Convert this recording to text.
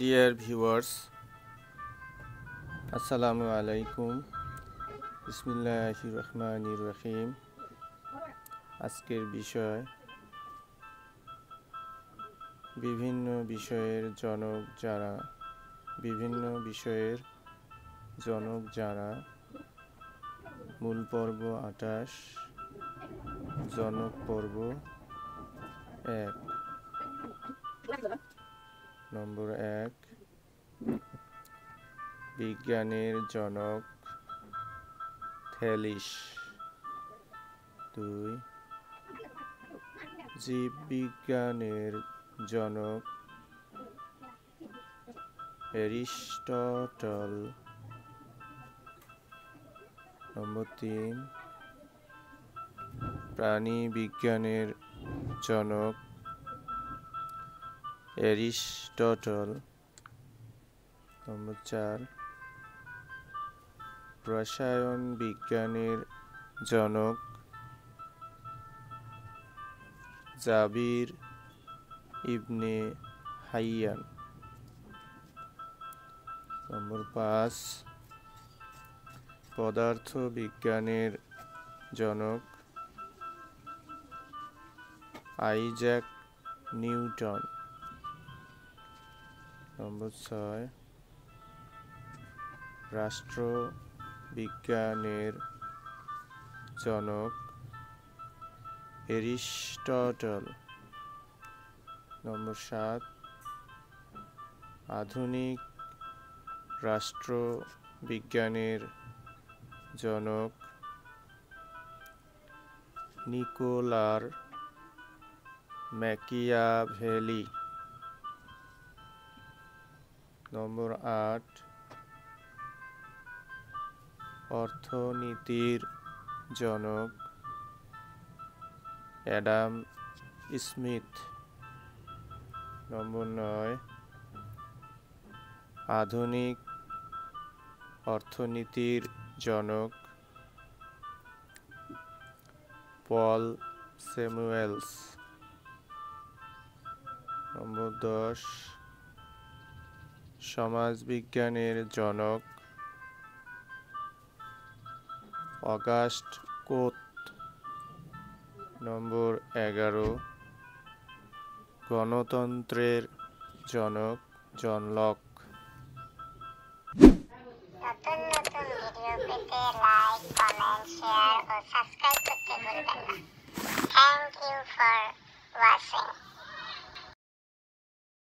Dear viewers, আসসালামু আলাইকুম। বিসমিল্লাহির রহমানির রহিম। আজকের বিষয় বিভিন্ন বিষয়ের জনক যারা মূল পর্ব 28, জনক পর্ব 1। নম্বর 1, বিজ্ঞানের জনক থ্যালিস। 2, জীববিজ্ঞানের জনক অ্যারিস্টটল। নম্বর 3, প্রাণীবিজ্ঞানের জনক অ্যারিস্টটল। নম্বর 4, রসায়ন বিজ্ঞানের জনক জাবির ইবনে হাইয়ান। নম্বর 5, পদার্থ বিজ্ঞানের জনক আইজ্যাক নিউটন। নম্বর 6, রাষ্ট্রবিজ্ঞানের জনক অ্যারিস্টটল। নম্বর 7, আধুনিক রাষ্ট্রবিজ্ঞানের জনক নিকোলার ম্যাকিয়াভেলি। নম্বর 8, অর্থনীতির জনক অ্যাডাম স্মিথ। নম্বর 9, আধুনিক অর্থনীতির জনক পল স্যামুয়েলস। নম্বর 10, সমাজবিজ্ঞানের জনক অগাস্ট কোত। নম্বর 11, গণতন্ত্রের জনক জন লক। নতুন নতুন ভিডিও পেতে লাইক, কমেন্ট, শেয়ার ও সাবস্ক্রাইব করতে ভুলবেন না। Thank you for watching.